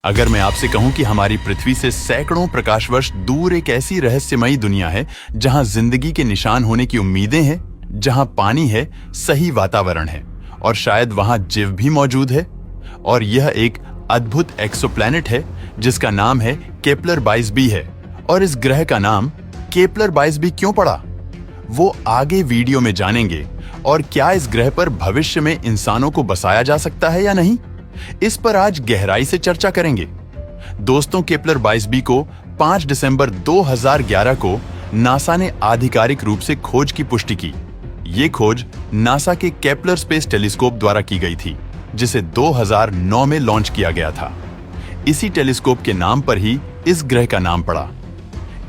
अगर मैं आपसे कहूं कि हमारी पृथ्वी से सैकड़ों प्रकाश वर्ष दूर एक ऐसी रहस्यमयी दुनिया है जहां जिंदगी के निशान होने की उम्मीदें हैं, जहां पानी है, सही वातावरण है और शायद वहां जीव भी मौजूद है, और यह एक अद्भुत एक्सोप्लैनेट है जिसका नाम है केपलर 22b है। और इस ग्रह का नाम केपलर 22b क्यों पड़ा, वो आगे वीडियो में जानेंगे। और क्या इस ग्रह पर भविष्य में इंसानों को बसाया जा सकता है या नहीं, इस पर आज गहराई से चर्चा करेंगे। दोस्तों, केपलर 22b को 5 दिसंबर 2011 को नासा ने आधिकारिक रूप से खोज की पुष्टि की। ये खोज नासा के केपलर स्पेस टेलीस्कोप द्वारा की गई थी, जिसे 2009 में लॉन्च किया गया था। इसी टेलीस्कोप के नाम पर ही इस ग्रह का नाम पड़ा।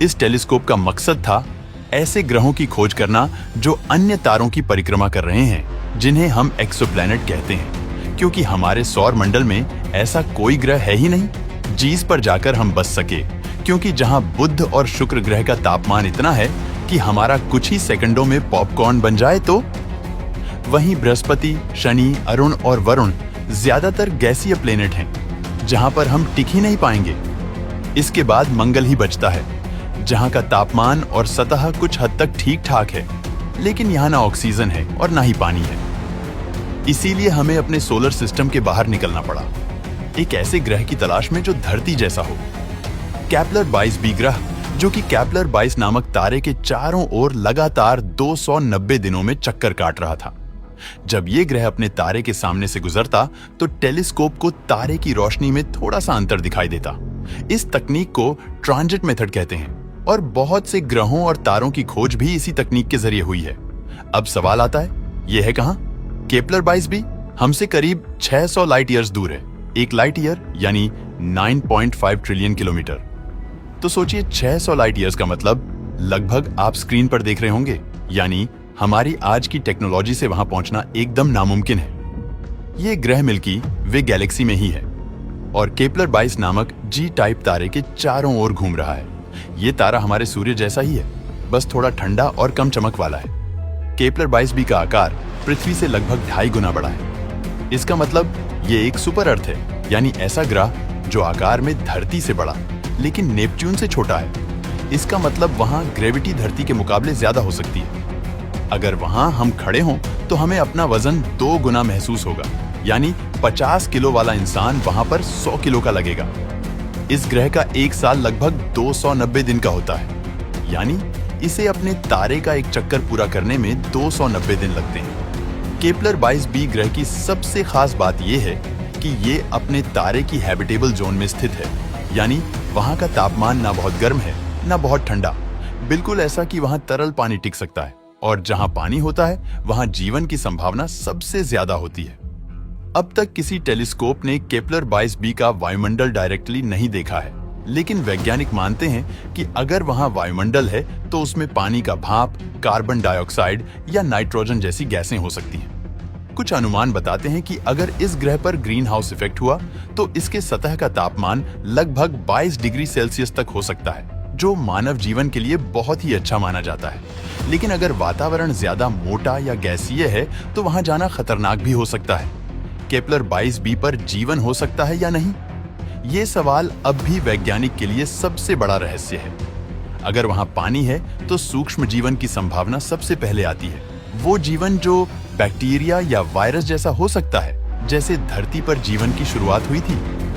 इस टेलीस्कोप का मकसद था ऐसे ग्रहों की खोज करना जो अन्य तारों की परिक्रमा कर रहे हैं, जिन्हें हम एक्सोप्लैनेट कहते हैं, क्योंकि हमारे सौर मंडल में ऐसा कोई ग्रह है ही नहीं जिस पर जाकर हम बस सके। क्योंकि जहां बुध और शुक्र ग्रह का तापमान इतना है कि हमारा कुछ ही सेकंडों में पॉपकॉर्न बन जाए, तो वहीं बृहस्पति, शनि, अरुण और वरुण ज्यादातर गैसीय प्लेनेट हैं, जहां पर हम टिक ही नहीं पाएंगे। इसके बाद मंगल ही बचता है, जहां का तापमान और सतह कुछ हद तक ठीक ठाक है, लेकिन यहाँ ना ऑक्सीजन है और ना ही पानी है। इसीलिए हमें अपने सोलर सिस्टम के बाहर निकलना पड़ा, एक ऐसे ग्रह की तलाश में जो धरती जैसा हो। केपलर 22b ग्रह, जो कि केपलर 22 नामक तारे के चारों ओर लगातार 290 दिनों में चक्कर काट रहा था। जब ये ग्रह अपने तारे के सामने से गुजरता तो टेलीस्कोप को तारे की रोशनी में थोड़ा सा अंतर दिखाई देता। इस तकनीक को ट्रांजिट मेथड कहते हैं, और बहुत से ग्रहों और तारों की खोज भी इसी तकनीक के जरिए हुई है। अब सवाल आता है, यह है कहां? केपलर 22b हमसे करीब 600 लाइट ईयर्स दूर है। एक लाइट ईयर यानी 9.5 ट्रिलियन किलोमीटर। तो सोचिए, 600 लाइट ईयर्स का मतलब लगभग आप स्क्रीन पर देख रहे होंगे, यानी हमारी आज की टेक्नोलॉजी से वहां पहुंचना एकदम नामुमकिन है। ये ग्रह मिल्की वे गैलेक्सी में ही है और केपलर 22 नामक जी टाइप तारे के चारों ओर घूम रहा है। ये तारा हमारे सूर्य जैसा ही है, बस थोड़ा ठंडा और कम चमक वाला है। केपलर 22b का आकार पृथ्वी से लगभग 2.5 गुना बड़ा है। इसका मतलब ये एक सुपर अर्थ है, यानी ऐसा ग्रह जो आकार में धरती से बड़ा लेकिन नेपच्यून से छोटा है। इसका मतलब वहां ग्रेविटी धरती के मुकाबले ज्यादा हो सकती है। अगर वहां हम खड़े हों तो हमें अपना वजन 2 गुना महसूस होगा, यानी 50 किलो वाला इंसान वहां पर 100 किलो का लगेगा। इस ग्रह का एक साल लगभग 290 दिन का होता है, यानी इसे अपने तारे का एक चक्कर पूरा करने में 290 दिन लगते हैं। केपलर 22b ग्रह की सबसे खास बात यह है कि ये अपने तारे की हैबिटेबल जोन में स्थित है, यानी वहां का तापमान ना बहुत गर्म है ना बहुत ठंडा, बिल्कुल ऐसा कि वहां तरल पानी टिक सकता है, और जहां पानी होता है वहां जीवन की संभावना सबसे ज्यादा होती है। अब तक किसी टेलीस्कोप ने केपलर 22b का वायुमंडल डायरेक्टली नहीं देखा है, लेकिन वैज्ञानिक मानते हैं कि अगर वहां वायुमंडल है तो उसमें पानी का भाप, कार्बन डाइऑक्साइड या नाइट्रोजन जैसी गैसें हो सकती हैं। कुछ अनुमान बताते हैं कि अगर इस ग्रह पर ग्रीन हाउस इफेक्ट हुआ तो इसके सतह का तापमान लगभग 22 डिग्री सेल्सियस तक हो सकता है, जो मानव जीवन के लिए बहुत ही अच्छा माना जाता है। लेकिन अगर वातावरण ज्यादा मोटा या गैसीय है तो वहां जाना खतरनाक भी हो सकता है। केपलर 22b पर जीवन हो सकता है या नहीं, ये सवाल अब भी वैज्ञानिक के लिए सबसे बड़ा रहस्य है। अगर वहां पानी है तो सूक्ष्म जीवन की संभावना सबसे पहले आती है, वो जीवन जो बैक्टीरिया या वायरस जैसा हो सकता है, जैसे धरती पर जीवन की शुरुआत हुई थी।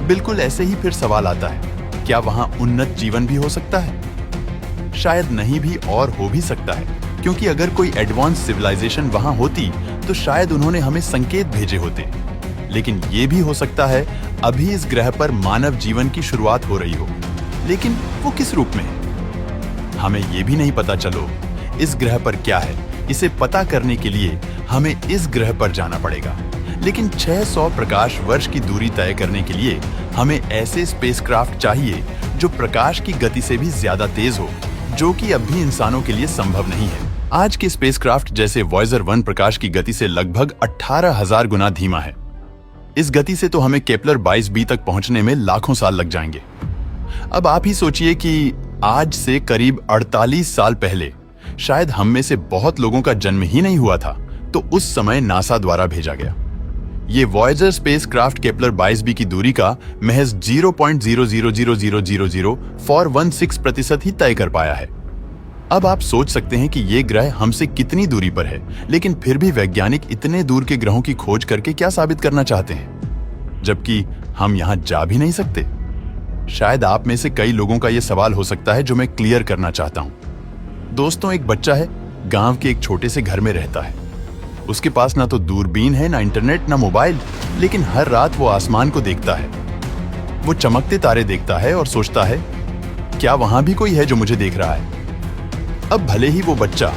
बिल्कुल ऐसे ही फिर सवाल आता है, क्या वहां उन्नत जीवन भी हो सकता है? शायद नहीं भी और हो भी सकता है, क्योंकि अगर कोई एडवांस सिविलाइजेशन वहां होती तो शायद उन्होंने हमें संकेत भेजे होते। लेकिन ये भी हो सकता है अभी इस ग्रह पर मानव जीवन की शुरुआत हो रही हो, लेकिन वो किस रूप में है हमें ये भी नहीं पता। चलो, इस ग्रह पर क्या है, इसे पता करने के लिए हमें इस ग्रह पर जाना पड़ेगा। लेकिन 600 प्रकाश वर्ष की दूरी तय करने के लिए हमें ऐसे स्पेसक्राफ्ट चाहिए जो प्रकाश की गति से भी ज्यादा तेज हो, जो कि अब भी इंसानों के लिए संभव नहीं है। आज के स्पेसक्राफ्ट जैसे वॉयेजर 1 प्रकाश की गति से लगभग 18,000 गुना धीमा है। इस गति से तो हमें केपलर 22b तक पहुंचने में लाखों साल लग जाएंगे। अब आप ही सोचिए कि आज से करीब 48 साल पहले शायद हम में से बहुत लोगों का जन्म ही नहीं हुआ था, तो उस समय नासा द्वारा भेजा गया। ये वॉयेजर स्पेसक्राफ्ट केपलर 22b की दूरी का महज 0.00000416% ही तय कर पाया है। अब आप सोच सकते हैं कि ये ग्रह हमसे कितनी दूरी पर है, लेकिन फिर भी वैज्ञानिक इतने दूर के ग्रहों की खोज करके क्या साबित करना चाहते हैं, जबकि हम यहां जा भी नहीं सकते। शायद आप में से कई लोगों का यह सवाल हो सकता है, जो मैं क्लियर करना चाहता हूं। दोस्तों, एक बच्चा है, गांव के एक छोटे से घर में रहता है। उसके पास ना तो दूरबीन है, ना इंटरनेट, ना मोबाइल, लेकिन हर रात वो आसमान को देखता है। वो चमकते तारे देखता है और सोचता है, क्या वहां भी कोई है जो मुझे देख रहा है। अब भले ही वो बच्चा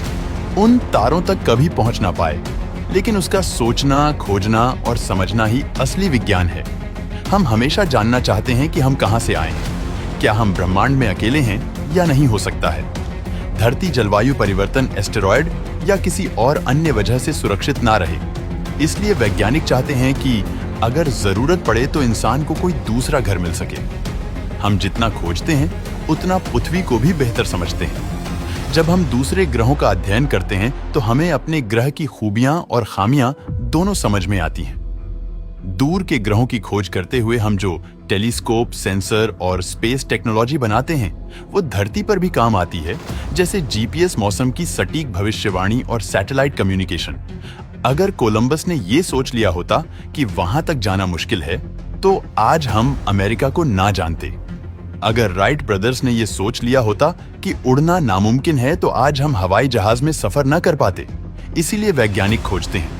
उन तारों तक कभी पहुंच ना पाए, लेकिन उसका सोचना, खोजना और समझना ही असली विज्ञान है। हम हमेशा जानना चाहते हैं कि हम कहां से आए हैं, क्या हम ब्रह्मांड में अकेले हैं या नहीं हो सकता है धरती जलवायु परिवर्तन, एस्टेरॉयड या किसी और अन्य वजह से सुरक्षित ना रहे। इसलिए वैज्ञानिक चाहते हैं कि अगर जरूरत पड़े तो इंसान को कोई दूसरा घर मिल सके। हम जितना खोजते हैं उतना पृथ्वी को भी बेहतर समझते हैं। जब हम दूसरे ग्रहों का अध्ययन करते हैं तो हमें अपने ग्रह की खूबियां और खामियां दोनों समझ में आती हैं। दूर के ग्रहों की खोज करते हुए हम जो टेलीस्कोप, सेंसर और स्पेस टेक्नोलॉजी बनाते हैं, वो धरती पर भी काम आती है, जैसे जीपीएस, मौसम की सटीक भविष्यवाणी और सैटेलाइट कम्युनिकेशन। अगर कोलंबस ने ये सोच लिया होता कि वहां तक जाना मुश्किल है, तो आज हम अमेरिका को ना जानते। अगर राइट ब्रदर्स ने ये सोच लिया होता कि उड़ना नामुमकिन है, तो आज हम हवाई जहाज में सफर न कर पाते। इसीलिए वैज्ञानिक खोजते हैं,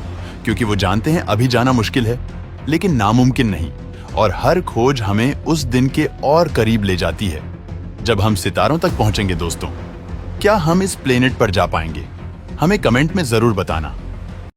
क्योंकि वो जानते हैं अभी जाना मुश्किल है, लेकिन नामुमकिन नहीं। और हर खोज हमें उस दिन के और करीब ले जाती है जब हम सितारों तक पहुंचेंगे। दोस्तों, क्या हम इस प्लेनेट पर जा पाएंगे? हमें कमेंट में जरूर बताना।